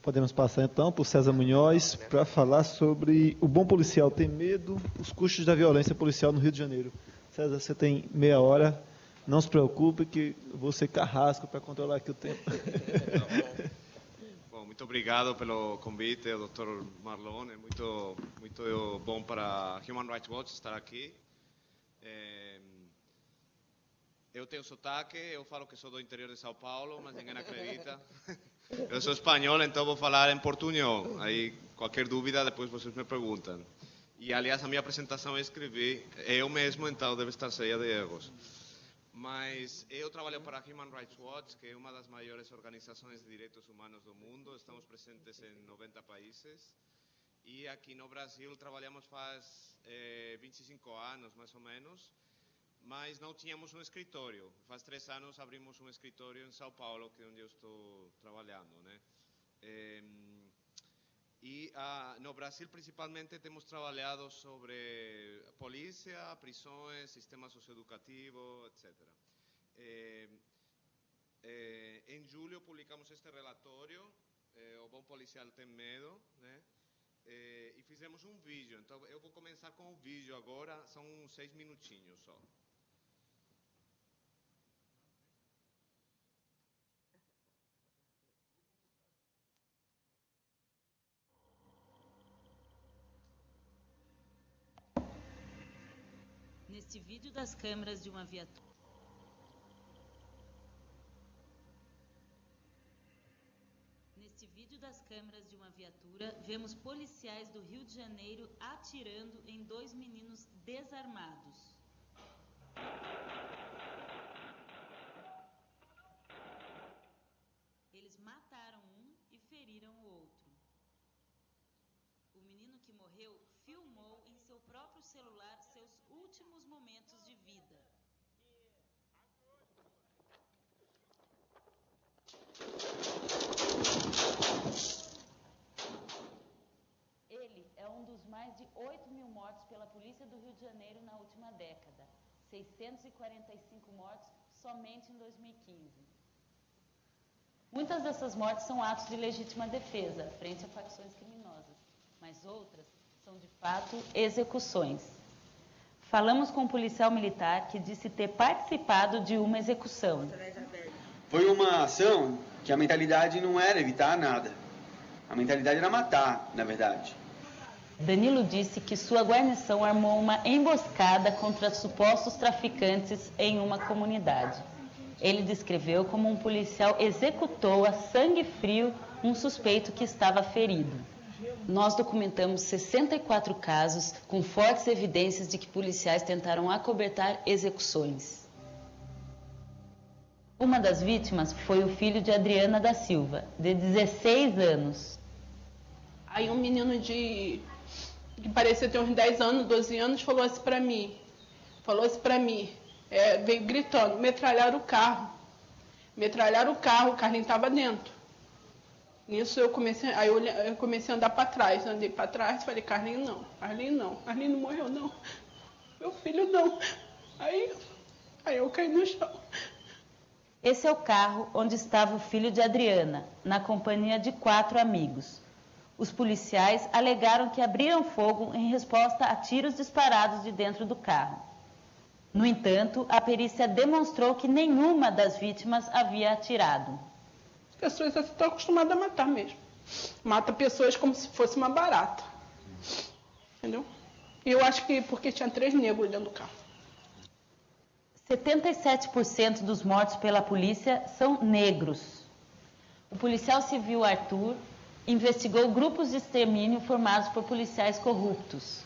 Podemos passar então para o César Munhoz para falar sobre o bom policial tem medo, os custos da violência policial no Rio de Janeiro. César, você tem meia hora, não se preocupe que eu vou ser carrasco para controlar aqui o tempo. Bom, muito obrigado pelo convite, Dr. Marlon, é muito bom para Human Rights Watch estar aqui. Eu tenho sotaque, eu falo que sou do interior de São Paulo, mas ninguém acredita. Eu sou espanhol, então vou falar em portunhol. Aí, qualquer dúvida, depois vocês me perguntam. E, aliás, a minha apresentação eu escrevi eu mesmo, então deve estar cheia de erros. Mas eu trabalho para a Human Rights Watch, que é uma das maiores organizações de direitos humanos do mundo. Estamos presentes em 90 países. E aqui no Brasil trabalhamos faz 25 anos, mais ou menos. Mas não tínhamos um escritório. Faz 3 anos abrimos um escritório em São Paulo, que é onde eu estou trabalhando, né? No Brasil, principalmente, temos trabalhado sobre polícia, prisões, sistema socioeducativo, etc. Em julho publicamos este relatório, O Bom Policial Tem Medo, né? E fizemos um vídeo. Então, eu vou começar com o vídeo agora, são 6 minutinhos só. Neste vídeo das câmeras de uma viatura. Neste vídeo das câmeras de uma viatura, vemos policiais do Rio de Janeiro atirando em 2 meninos desarmados. Eles mataram um e feriram o outro. O menino que morreu filmou em seu próprio celular seus últimos momentos de vida. Ele é um dos mais de 8.000 mortos pela Polícia do Rio de Janeiro na última década. 645 mortos somente em 2015. Muitas dessas mortes são atos de legítima defesa, frente a facções criminosas, mas outras são, de fato, execuções. Falamos com um policial militar que disse ter participado de uma execução. Foi uma ação que a mentalidade não era evitar nada. A mentalidade era matar, na verdade. Danilo disse que sua guarnição armou uma emboscada contra supostos traficantes em uma comunidade. Ele descreveu como um policial executou a sangue frio um suspeito que estava ferido. Nós documentamos 64 casos com fortes evidências de que policiais tentaram acobertar execuções. Uma das vítimas foi o filho de Adriana da Silva, de 16 anos. Aí um menino que parecia ter uns 10 anos, 12 anos, falou assim para mim, veio gritando, metralharam o carro, o Carlinhos estava dentro. Nisso eu comecei a andar para trás, andei para trás, falei, Carlinhos não morreu não, meu filho não. Aí eu caí no chão. Esse é o carro onde estava o filho de Adriana, na companhia de 4 amigos. Os policiais alegaram que abriram fogo em resposta a tiros disparados de dentro do carro. No entanto, a perícia demonstrou que nenhuma das vítimas havia atirado. As pessoas estão acostumadas a matar mesmo. Mata pessoas como se fosse uma barata. Entendeu? E eu acho que porque tinha 3 negros dentro do carro. 77% dos mortos pela polícia são negros. O policial civil Arthur investigou grupos de extermínio formados por policiais corruptos.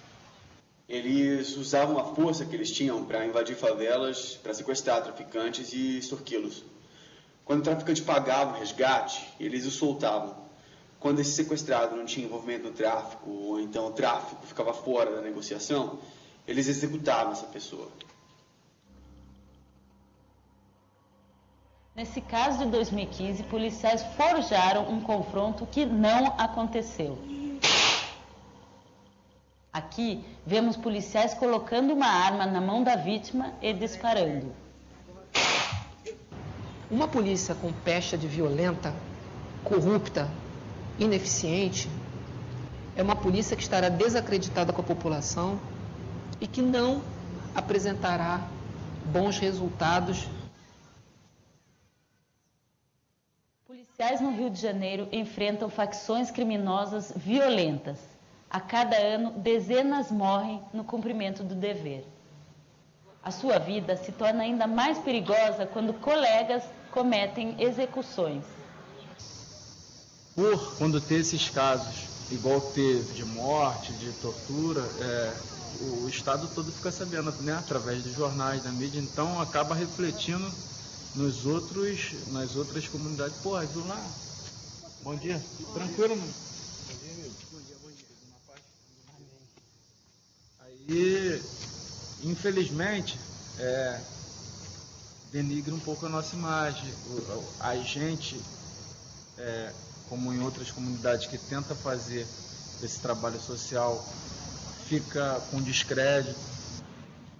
Eles usavam a força que eles tinham para invadir favelas, para sequestrar traficantes e extorquí-los. Quando o traficante pagava o resgate, eles o soltavam. Quando esse sequestrado não tinha envolvimento no tráfico, ou então o tráfico ficava fora da negociação, eles executavam essa pessoa. Nesse caso de 2015, policiais forjaram um confronto que não aconteceu. Aqui, vemos policiais colocando uma arma na mão da vítima e disparando. Uma polícia com pecha de violenta, corrupta ineficiente, é uma polícia que estará desacreditada com a população e que não apresentará bons resultados. Policiais no Rio de Janeiro enfrentam facções criminosas violentas. A cada ano, dezenas morrem no cumprimento do dever. A sua vida se torna ainda mais perigosa quando colegas cometem execuções. Quando ter esses casos, igual teve de morte, de tortura, o Estado todo fica sabendo, né, através dos jornais, da mídia, então acaba refletindo nas outras comunidades. Pô, viu lá? Bom dia. Tranquilo, mano? Bom dia. Na paz. Aí, infelizmente, denigra um pouco a nossa imagem. A gente, como em outras comunidades que tenta fazer esse trabalho social, fica com descrédito.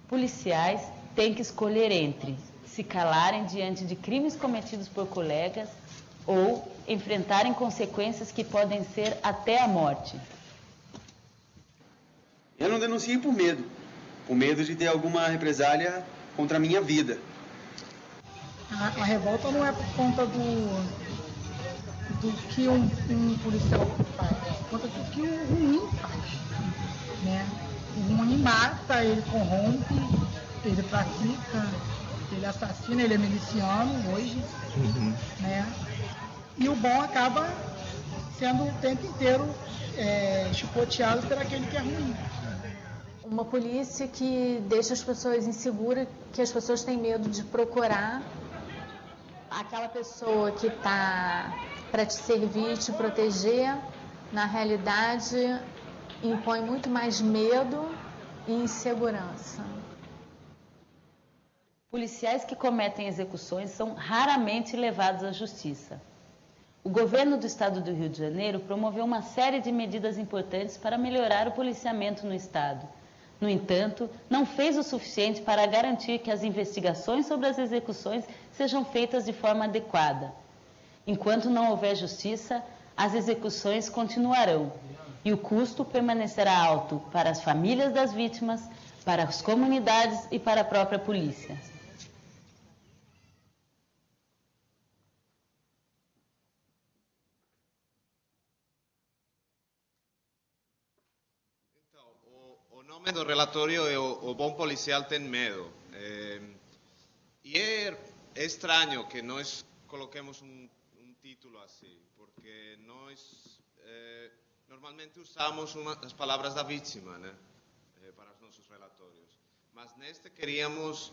Policiais têm que escolher entre se calarem diante de crimes cometidos por colegas ou enfrentarem consequências que podem ser até a morte. Eu não denunciei por medo de ter alguma represália contra a minha vida. A revolta não é por conta do que um policial faz, é por conta do que o ruim faz, né? O ruim mata, ele corrompe, ele pratica, ele assassina, ele é miliciano hoje, né? E o bom acaba sendo o tempo inteiro chicoteado por aquele que é ruim. Uma polícia que deixa as pessoas inseguras, que as pessoas têm medo de procurar aquela pessoa que está para te servir, te proteger, na realidade impõe muito mais medo e insegurança. Policiais que cometem execuções são raramente levados à justiça. O governo do estado do Rio de Janeiro promoveu uma série de medidas importantes para melhorar o policiamento no estado. No entanto, não fez o suficiente para garantir que as investigações sobre as execuções sejam feitas de forma adequada. Enquanto não houver justiça, as execuções continuarão e o custo permanecerá alto para as famílias das vítimas, para as comunidades e para a própria polícia. O nome do relatório é o Bom Policial Tem Medo. E é estranho que nós coloquemos um título assim, porque nós normalmente usamos as palavras da vítima, né, para os nossos relatórios. Mas neste queríamos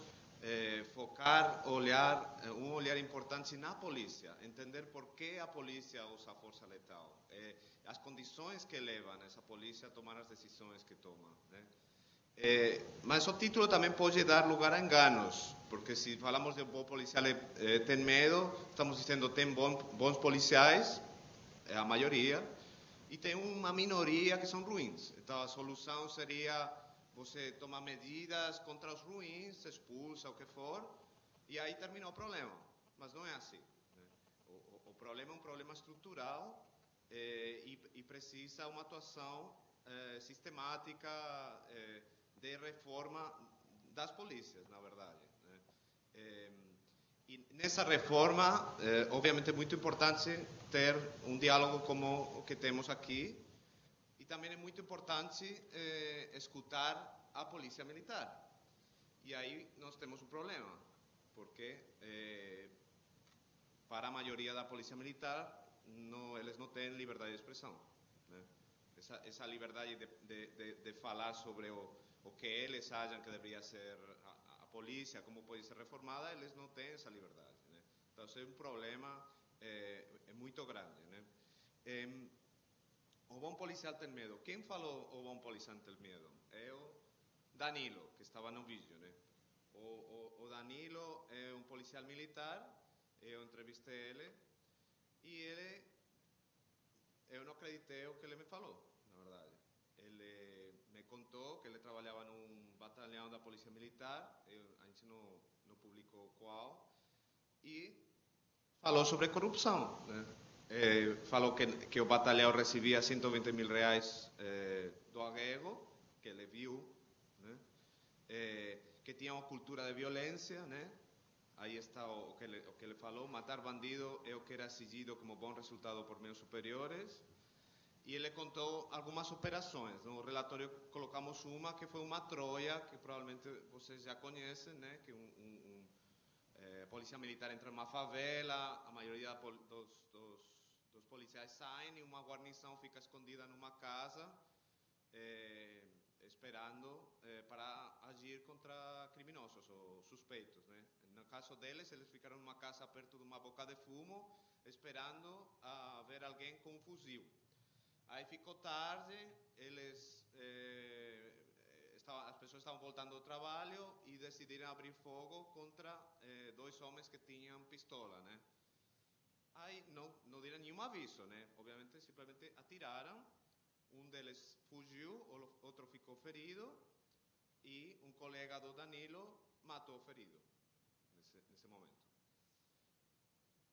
focar, um olhar importante na polícia, entender por que a polícia usa a força letal, as condições que levam essa polícia a tomar as decisões que toma, né? Mas o título também pode dar lugar a enganos, porque se falamos de bom policial tem medo, estamos dizendo tem bons policiais, a maioria, e tem uma minoria que são ruins. Então a solução seria você tomar medidas contra os ruins, expulsa o que for, e aí termina o problema. Mas não é assim, né? O problema é um problema estrutural e precisa uma atuação sistemática de reforma das polícias, na verdade, né? E nessa reforma, obviamente é muito importante ter um diálogo como o que temos aqui, e também é muito importante escutar a polícia militar. E aí nós temos um problema, porque para a maioria da polícia militar, eles não têm liberdade de expressão, né? Essa liberdade de falar sobre o que eles acham que deveria ser a polícia, como pode ser reformada, eles não têm essa liberdade, né? Então, é um problema muito grande, né? O bom policial tem medo. Quem falou o bom policial tem medo? É o Danilo, que estava no vídeo, né? O Danilo é um policial militar, eu entrevistei ele, e eu não acreditei o que ele me falou, na verdade. Ele me contou que ele trabalhava num batalhão da Polícia Militar, a gente não publicou qual, e falou sobre corrupção, né? falou que o batalhão recebia 120 mil reais do Aguego, que ele viu, né? Que tinha uma cultura de violência, né? Aí está o que ele falou: matar bandido é o que era exigido como bom resultado por meus superiores. E ele contou algumas operações. No relatório colocamos uma que foi uma Troia, que provavelmente vocês já conhecem, né? Que polícia militar entra numa favela, a maioria dos policiais saem e uma guarnição fica escondida numa casa, esperando para agir contra criminosos ou suspeitos, né? No caso deles, eles ficaram numa casa perto de uma boca de fumo, esperando a ver alguém com um fuzil. Aí ficou tarde, as pessoas estavam voltando ao trabalho e decidiram abrir fogo contra 2 homens que tinham pistola, né? Aí não deram nenhum aviso, né? Obviamente, simplesmente atiraram. Um deles fugiu, o outro ficou ferido e um colega do Danilo matou o ferido nesse momento.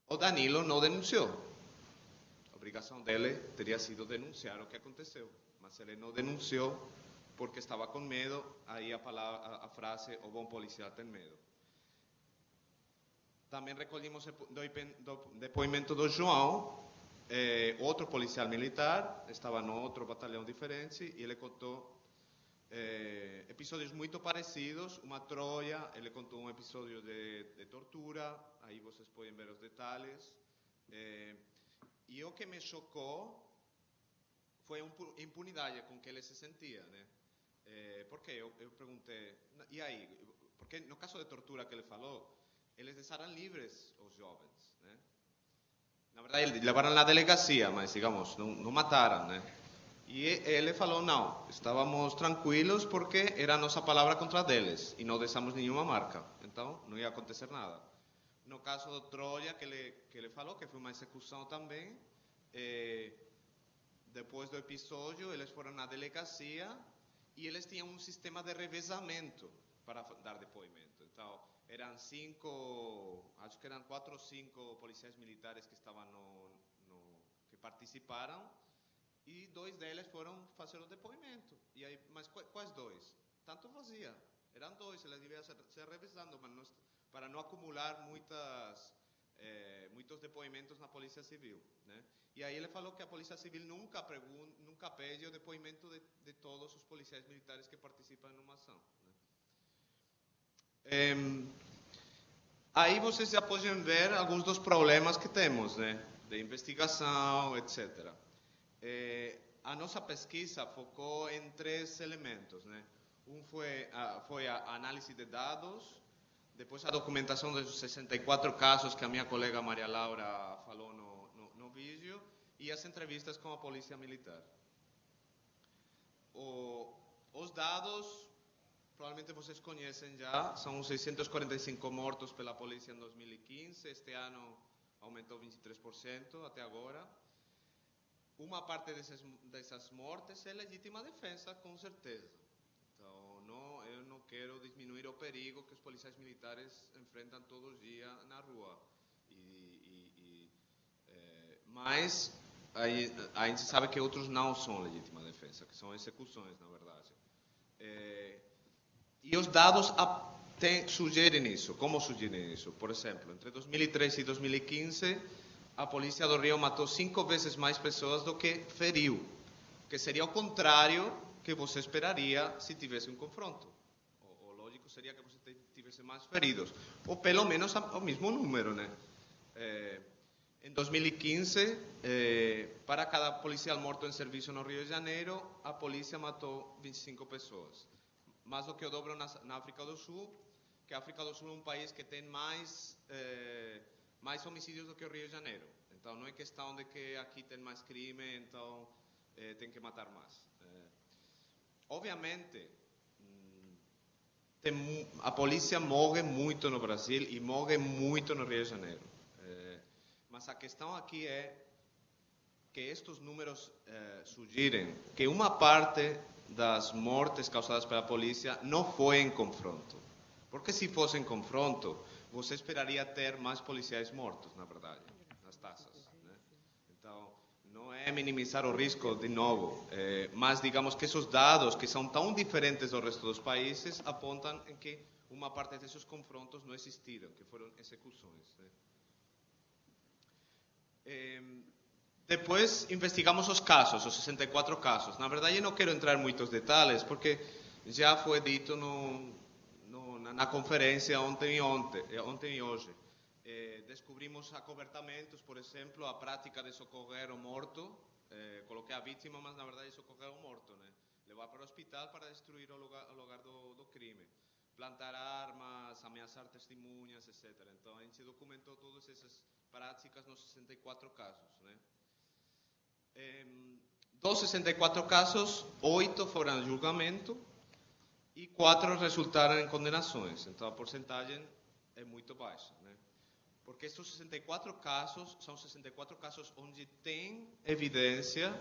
O Danilo não denunciou. A obrigação dele teria sido denunciar o que aconteceu, mas ele não denunciou porque estava com medo. Aí a frase: o bom policial tem medo. Também recolhimos o depoimento do João, outro policial militar, estava no outro batalhão diferente, e ele contou episódios muito parecidos, uma Troia. Ele contou um episódio de tortura, aí vocês podem ver os detalhes. E o que me chocou foi a impunidade com que ele se sentia, né? Porque eu perguntei, e aí? Porque no caso de tortura que ele falou, eles deixaram livres os jovens, né? Na verdade, eles levaram na delegacia, mas, digamos, não mataram, né? E ele falou: não, estávamos tranquilos porque era a nossa palavra contra deles e não deixamos nenhuma marca, então não ia acontecer nada. No caso do Troia, que ele falou que foi uma execução também, depois do episódio, eles foram na delegacia e eles tinham um sistema de revezamento para dar depoimento. Então, eram 4 ou 5 policiais militares que estavam que participaram, e 2 deles foram fazer o depoimento. E aí, mas quais 2? Tanto fazia. Eram 2, eles deviam ser revezando, mas para não acumular muitos depoimentos na Polícia Civil, né? E aí ele falou que a Polícia Civil nunca pede o depoimento de todos os policiais militares que participam numa ação, né? Aí vocês já podem ver alguns dos problemas que temos, né? De investigação, etc. A nossa pesquisa focou em 3 elementos, né? Um foi a análise de dados, depois a documentação dos 64 casos que a minha colega Maria Laura falou no vídeo, e as entrevistas com a Polícia Militar. Os dados, provavelmente vocês conhecem já, são 645 mortos pela polícia em 2015, este ano aumentou 23% até agora. Uma parte dessas mortes é legítima defesa, com certeza. Então, eu não quero diminuir o perigo que os policiais militares enfrentam todos os dias na rua. Mas a gente sabe que outros não são legítima defesa, que são execuções, na verdade. E os dados sugerem isso. Como sugerem isso? Por exemplo, entre 2013 e 2015, a polícia do Rio matou 5 vezes mais pessoas do que feriu, que seria o contrário que você esperaria se tivesse um confronto. O lógico seria que você tivesse mais feridos, ou pelo menos o mesmo número, né? Em 2015, para cada policial morto em serviço no Rio de Janeiro, a polícia matou 25 pessoas. Mais do que o dobro na África do Sul, que a África do Sul é um país que tem mais homicídios do que o Rio de Janeiro. Então, não é questão de que aqui tem mais crime, então tem que matar mais. Obviamente, a polícia morre muito no Brasil e morre muito no Rio de Janeiro. Mas a questão aqui é que estes números sugerem que uma parte das mortes causadas pela polícia não foi em confronto. Porque se fosse em confronto, você esperaria ter mais policiais mortos, na verdade, nas taxas, né? é minimizar o risco, de novo, mas digamos que esses dados, que são tão diferentes do resto dos países, apontam em que uma parte desses confrontos não existiram, que foram execuções. Depois investigamos os casos, os 64 casos. Na verdade, eu não quero entrar em muitos detalhes, porque já foi dito na conferência ontem e hoje. Descobrimos acobertamentos, por exemplo, a prática de socorrer o morto. Coloquei a vítima, mas na verdade socorrer o morto, né? Levar para o hospital para destruir o lugar do crime. Plantar armas, ameaçar testemunhas, etc. Então, a gente documentou todas essas práticas nos 64 casos, né? Dos 64 casos, 8 foram a julgamento e 4 resultaram em condenações. Então, a porcentagem é muito baixa, né? Porque esses 64 casos são 64 casos onde tem evidência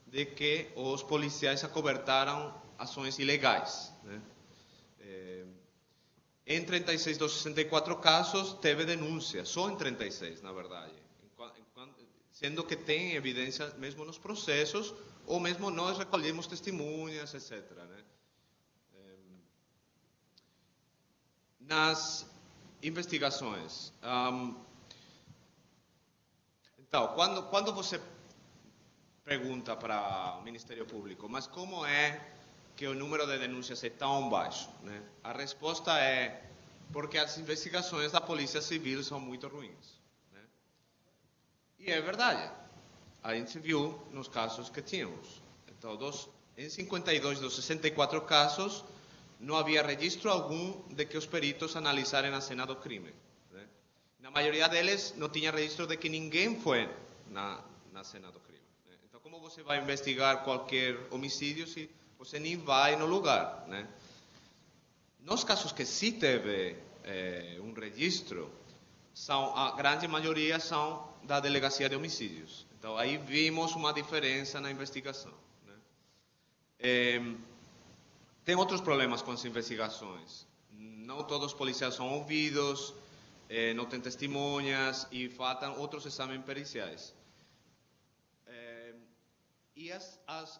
de que os policiais acobertaram ações ilegais, né? Em 36 dos 64 casos teve denúncia, só em 36, na verdade. Sendo que tem evidência mesmo nos processos, ou mesmo nós recolhemos testemunhas, etc. Né? Nas investigações. Então, quando você pergunta para o Ministério Público, mas como é que o número de denúncias é tão baixo, né? A resposta é porque as investigações da Polícia Civil são muito ruins. Né? E é verdade. A gente viu nos casos que tínhamos. Então, em 52 dos 64 casos, não havia registro algum de que os peritos analisaram a cena do crime. Né? Na maioria deles, não tinha registro de que ninguém foi na cena do crime. Né? Então, como você vai investigar qualquer homicídio se você nem vai no lugar, né? Nos casos que sim teve um registro, a grande maioria são da Delegacia de Homicídios. Então, aí vimos uma diferença na investigação. Né? Tem outros problemas com as investigações. Não todos os policiais são ouvidos, não tem testemunhas e faltam outros exames periciais. E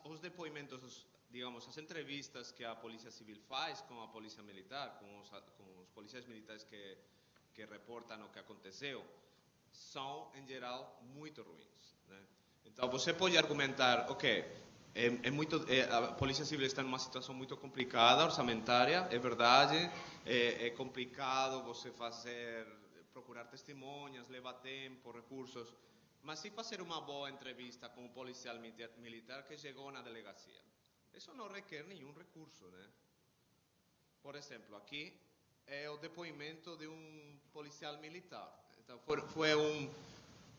os depoimentos, digamos, as entrevistas que a Polícia Civil faz com a Polícia Militar, com os policiais militares que reportam o que aconteceu, são, em geral, muito ruins. Né? Então, você pode argumentar, ok, a Polícia Civil está numa situação muito complicada, orçamentária, é verdade, é complicado você procurar testemunhas, leva tempo, recursos, mas se fazer uma boa entrevista com um policial militar que chegou na delegacia, isso não requer nenhum recurso, né? Por exemplo, aqui é o depoimento de um policial militar. Então, foi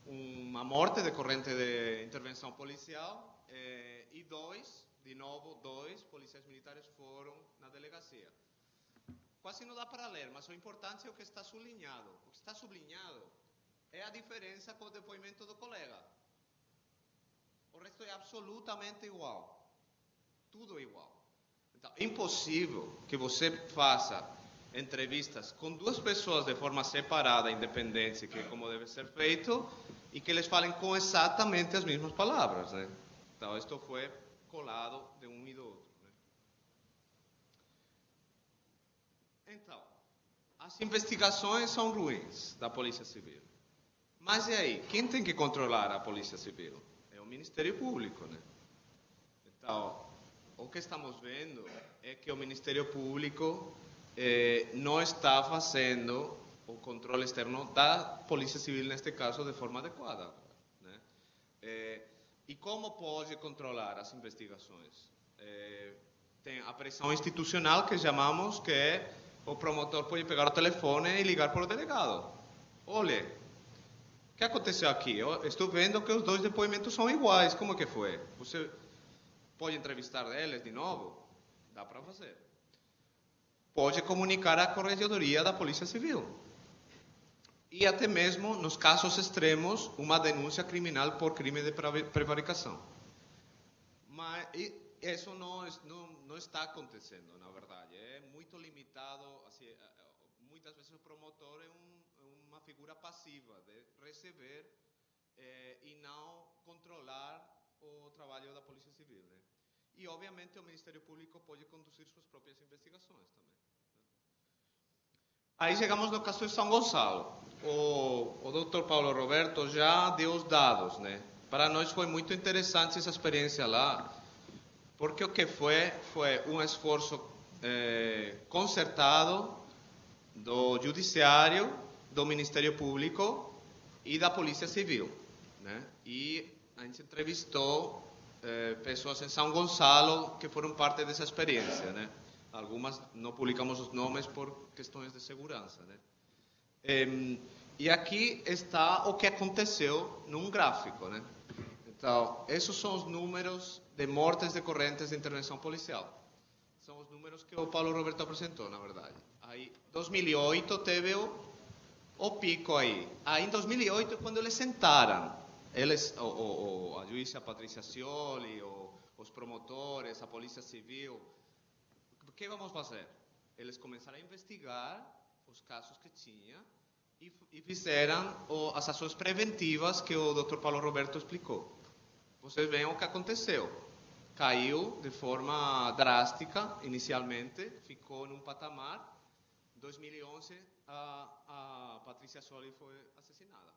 uma morte decorrente de intervenção policial e dois policiais militares foram na delegacia. Quase não dá para ler, mas o importante é o que está sublinhado. O que está sublinhado é a diferença com o depoimento do colega. O resto é absolutamente igual. Tudo igual. Então, é impossível que você faça entrevistas com duas pessoas de forma separada, independente, que é como deve ser feito, e que eles falem com exatamente as mesmas palavras, né? Então, isto foi colado de um e do outro. Né? Então, as investigações são ruins da Polícia Civil. Mas e aí? Quem tem que controlar a Polícia Civil? É o Ministério Público, né? Então, o que estamos vendo é que o Ministério Público não está fazendo o controle externo da Polícia Civil, neste caso, de forma adequada. Né? E como pode controlar as investigações? Tem a pressão institucional, que chamamos, que é o promotor pode pegar o telefone e ligar para o delegado. Olha, o que aconteceu aqui? Eu estou vendo que os dois depoimentos são iguais. Como que foi? Você pode entrevistar eles de novo? Dá para fazer. Pode comunicar à Corregedoria da Polícia Civil. E até mesmo, nos casos extremos, uma denúncia criminal por crime de prevaricação. Mas isso não está acontecendo, na verdade. É muito limitado. Assim, muitas vezes o promotor é uma figura passiva, de receber e não controlar trabalho da Polícia Civil, né? E, obviamente, o Ministério Público pode conduzir suas próprias investigações também. Aí chegamos no caso de São Gonçalo. O Dr. Paulo Roberto já deu os dados, né? Para nós foi muito interessante essa experiência lá, porque o que foi um esforço concertado do Judiciário, do Ministério Público e da Polícia Civil, né? E a gente entrevistou pessoas em São Gonçalo que foram parte dessa experiência, né? Algumas não publicamos os nomes por questões de segurança, né? E aqui está o que aconteceu num gráfico, né? Então, esses são os números de mortes decorrentes de intervenção policial. São os números que o Paulo Roberto apresentou, na verdade. Aí, 2008 teve o pico aí. Aí, em 2008, quando eles sentaram, a juíza Patrícia Scioli, os promotores, a Polícia Civil, o que vamos fazer? Eles começaram a investigar os casos que tinha e fizeram as ações preventivas que o Dr. Paulo Roberto explicou. Vocês veem o que aconteceu. Caiu de forma drástica inicialmente, ficou num patamar. Em 2011, a Patrícia Scioli foi assassinada.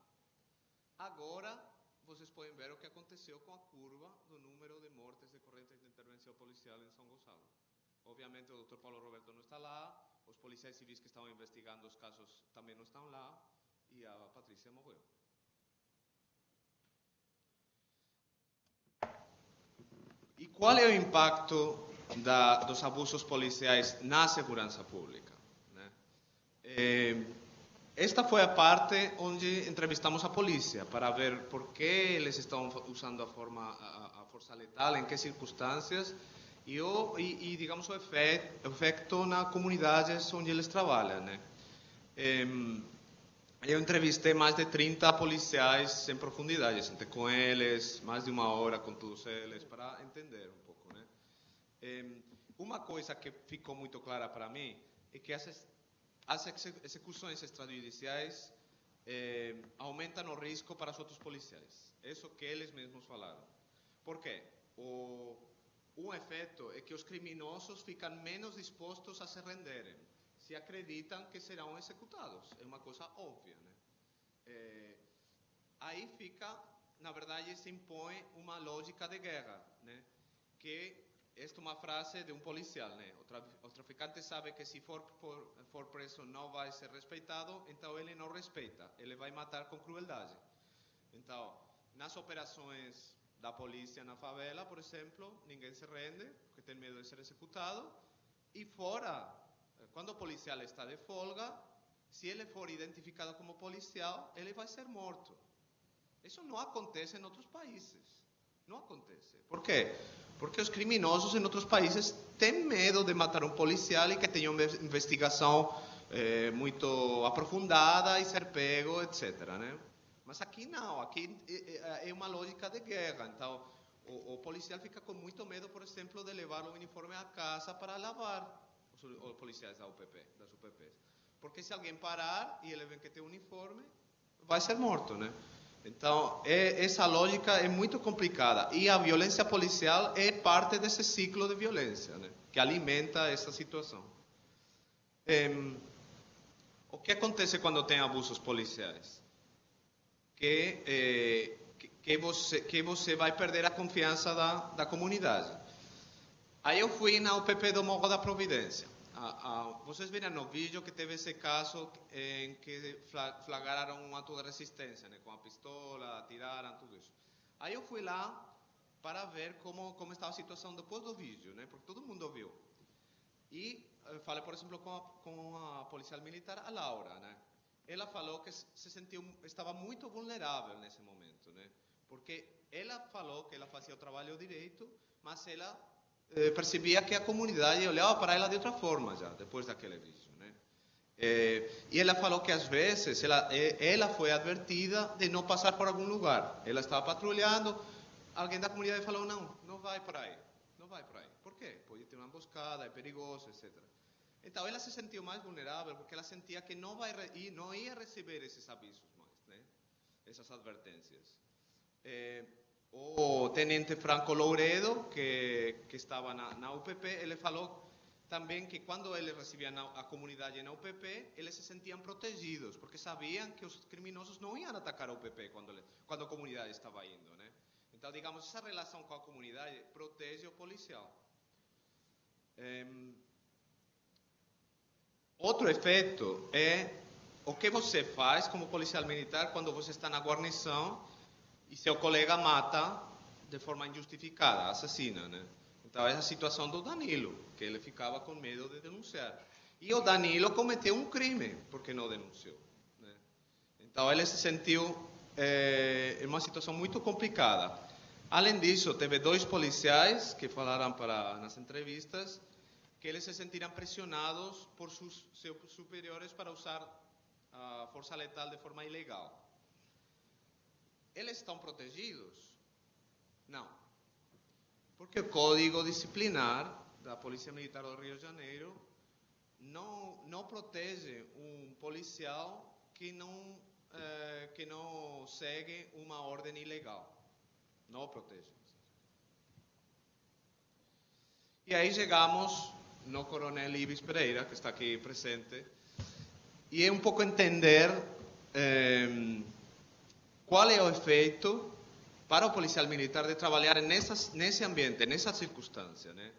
Agora, vocês podem ver o que aconteceu com a curva do número de mortes decorrentes de intervenção policial em São Gonçalo. Obviamente, o Dr. Paulo Roberto não está lá, os policiais civis que estavam investigando os casos também não estão lá, e a Patrícia morreu. E qual é o impacto dos abusos policiais na segurança pública, né? Esta foi a parte onde entrevistamos a polícia para ver por que eles estão usando a força letal, em que circunstâncias, e digamos, o efeito nas comunidades onde eles trabalham, né? Eu entrevistei mais de 30 policiais em profundidade, sentei com eles, mais de uma hora com todos eles, para entender um pouco, né? Uma coisa que ficou muito clara para mim é que as execuções extrajudiciais aumentam o risco para os outros policiais. Isso que eles mesmos falaram. Por quê? Um efeito é que os criminosos ficam menos dispostos a se renderem se acreditam que serão executados. É uma coisa óbvia, né? Aí fica, na verdade, se impõe uma lógica de guerra, né? Que esta é uma frase de um policial, né? O traficante sabe que se for preso não vai ser respeitado, então ele não respeita, ele vai matar com crueldade. Então, nas operações da polícia na favela, por exemplo, ninguém se rende, porque tem medo de ser executado, e fora, quando o policial está de folga, se ele for identificado como policial, ele vai ser morto. Isso não acontece em outros países. Não acontece. Por quê? Porque os criminosos em outros países têm medo de matar um policial e que tenha uma investigação muito aprofundada e ser pego, etc., né? Mas aqui não. Aqui é uma lógica de guerra. Então, o policial fica com muito medo, por exemplo, de levar o uniforme à casa para lavar. Os policiais das UPPs. Porque se alguém parar e ele vê que tem um uniforme, vai ser morto, né? Então, essa lógica é muito complicada. E a violência policial é parte desse ciclo de violência, né? Que alimenta essa situação. O que acontece quando tem abusos policiais? Que você vai perder a confiança da comunidade. Aí eu fui na UPP do Morro da Providência. Vocês viram no vídeo que teve esse caso em que flagraram um ato de resistência, né? Com a pistola, atiraram, tudo isso. Aí eu fui lá para ver como estava a situação depois do vídeo, né? Porque todo mundo viu. E falei, por exemplo, com a policial militar, a Laura, né? Ela falou que estava muito vulnerável nesse momento, né? Porque ela falou que ela fazia o trabalho direito, mas ela percebia que a comunidade olhava para ela de outra forma já, depois daquele vídeo, né? E ela falou que às vezes ela foi advertida de não passar por algum lugar. Ela estava patrulhando, alguém da comunidade falou, não vai por aí, não vai por aí. Por quê? Pode ter uma emboscada, é perigoso, etc. Então ela se sentiu mais vulnerável porque ela sentia que não ia receber esses avisos mais, né? Essas advertências. tenente Franco Louredo, que estava na UPP, ele falou também que quando eles recebiam a comunidade na UPP, eles se sentiam protegidos, porque sabiam que os criminosos não iam atacar a UPP quando a comunidade estava indo, né? Então, digamos, essa relação com a comunidade protege o policial. Outro efeito é o que você faz como policial militar quando você está na guarnição e seu colega mata de forma injustificada, assassina, né? Então, essa situação do Danilo, que ele ficava com medo de denunciar. E o Danilo cometeu um crime, porque não denunciou, né? Então, ele se sentiu em uma situação muito complicada. Além disso, teve 2 policiais que falaram nas entrevistas que eles se sentiram pressionados por seus superiores para usar a força letal de forma ilegal. Eles estão protegidos? Não. Porque o Código Disciplinar da Polícia Militar do Rio de Janeiro não protege um policial que não segue uma ordem ilegal. Não protege. E aí chegamos no Coronel Ibis Pereira, que está aqui presente, e é um pouco entender qual é o efeito para o policial militar de trabalhar nesse ambiente, nessa circunstância, né?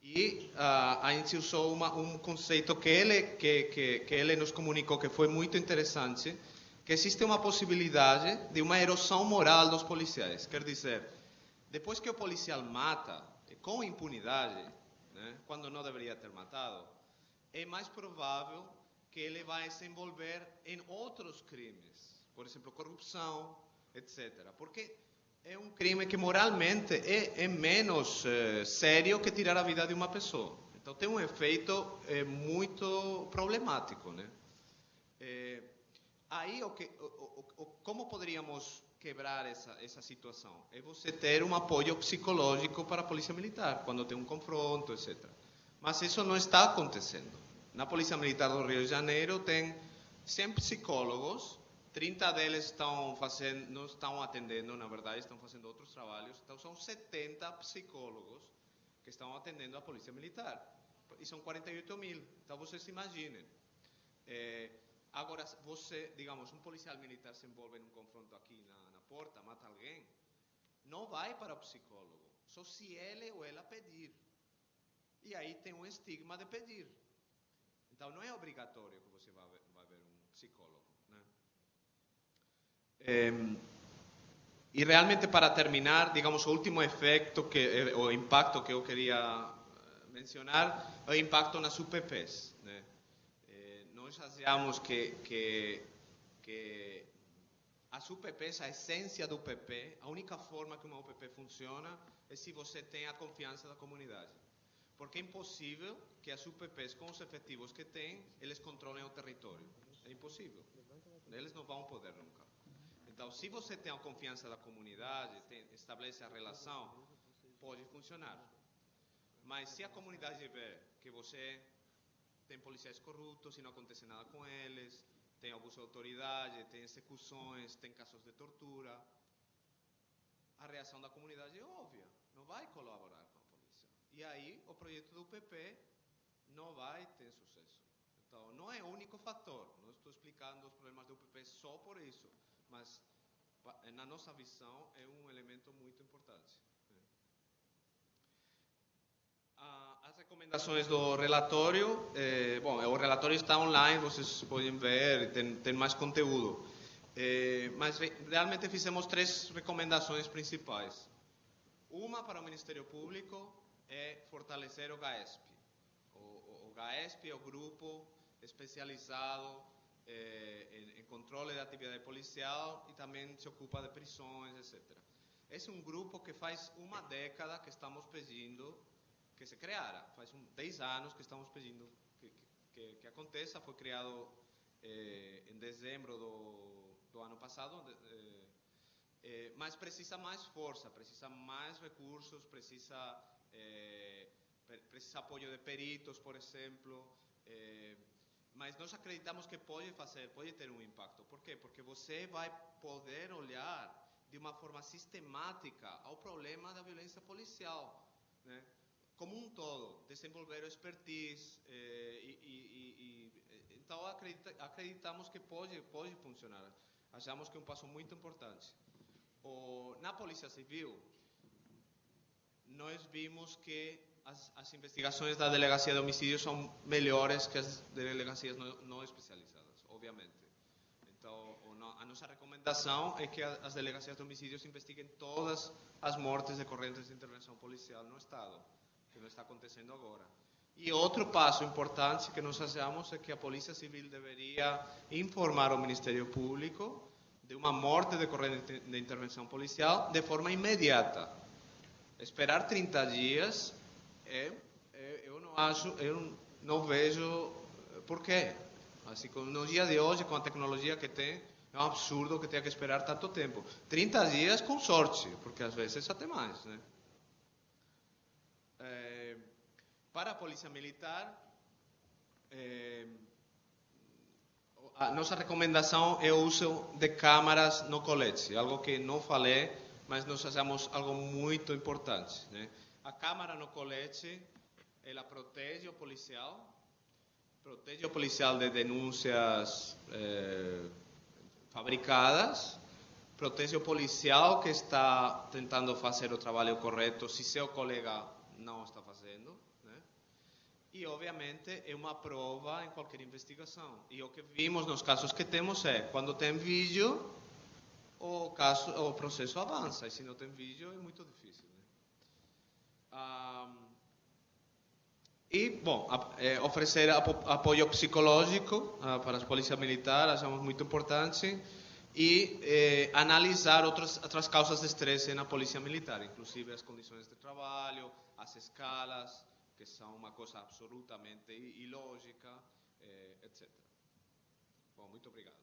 E a gente usou um conceito que ele nos comunicou que foi muito interessante, que existe uma possibilidade de uma erosão moral dos policiais. Quer dizer, depois que o policial mata, com impunidade, né, quando não deveria ter matado, é mais provável que ele vai se envolver em outros crimes, por exemplo, corrupção, etc. Porque é um crime que moralmente é menos sério que tirar a vida de uma pessoa. Então tem um efeito muito problemático, né? Aí, como poderíamos quebrar essa situação? É você ter um apoio psicológico para a Polícia Militar, quando tem um confronto, etc. Mas isso não está acontecendo. Na Polícia Militar do Rio de Janeiro tem 100 psicólogos, 30 deles não estão atendendo, na verdade, estão fazendo outros trabalhos. Então, são 70 psicólogos que estão atendendo a Polícia Militar. E são 48 mil. Então, vocês imaginem. Agora, digamos, um policial militar se envolve em um confronto aqui na porta, mata alguém, não vai para o psicólogo, só se ele ou ela pedir. E aí tem um estigma de pedir. Então, não é obrigatório que você vá ver um psicólogo, né? E realmente, para terminar, digamos, o último efeito, o impacto que eu queria mencionar, é o impacto nas UPPs, né? Nós achamos que as UPPs, a essência do UPP, a única forma que uma UPP funciona é se você tem a confiança da comunidade. Porque é impossível que as UPPs, com os efetivos que têm, eles controlem o território. É impossível. Eles não vão poder nunca. Então, se você tem a confiança da comunidade, estabelece a relação, pode funcionar. Mas se a comunidade vê que você tem policiais corruptos e não acontece nada com eles, tem abuso de autoridade, tem execuções, tem casos de tortura, a reação da comunidade é óbvia, não vai colaborar com a polícia. E aí o projeto do UPP não vai ter sucesso. Então, não é o único fator, não estou explicando os problemas do UPP só por isso, mas na nossa visão é um elemento muito importante. As recomendações do relatório, o relatório está online, vocês podem ver, tem mais conteúdo. Mas realmente fizemos 3 recomendações principais. Uma para o Ministério Público é fortalecer o GAESP. O GAESP é o grupo especializado em controle da atividade policial e também se ocupa de prisões, etc. Esse é um grupo que faz uma década que estamos pedindo que se criara. Faz 10 anos que estamos pedindo que aconteça. Foi criado em dezembro do ano passado, mas precisa mais força, precisa mais recursos, precisa apoio de peritos, por exemplo. Mas nós acreditamos que pode ter um impacto. Por quê? Porque você vai poder olhar de uma forma sistemática ao problema da violência policial, né? Como um todo, desenvolver o expertise, então acreditamos que pode funcionar. Achamos que é um passo muito importante. Na Polícia Civil, nós vimos que as investigações da Delegacia de Homicídios são melhores que as delegacias não especializadas, obviamente. Então, a nossa recomendação é que as delegacias de homicídios investiguem todas as mortes decorrentes de intervenção policial no Estado, que não está acontecendo agora. E outro passo importante que nós achamos é que a Polícia Civil deveria informar ao Ministério Público de uma morte decorrente de intervenção policial de forma imediata. Esperar 30 dias, eu não vejo por quê. Assim, no dia de hoje, com a tecnologia que tem, é um absurdo que tenha que esperar tanto tempo. 30 dias com sorte, porque às vezes até mais, né? Para a Polícia Militar, a nossa recomendação é o uso de câmaras no colete, algo que não falei, mas nós achamos algo muito importante, né? A câmara no colete, ela protege o policial de denúncias fabricadas, protege o policial que está tentando fazer o trabalho correto se seu colega não está fazendo, né? E, obviamente, é uma prova em qualquer investigação. E o que vimos nos casos que temos é, quando tem vídeo, o processo avança, e se não tem vídeo é muito difícil, né? Oferecer apoio psicológico para a Polícia Militar, achamos muito importante, e analisar outras causas de estresse na Polícia Militar, inclusive as condições de trabalho, as escalas, que são uma coisa absolutamente ilógica, etc. Bom, muito obrigado.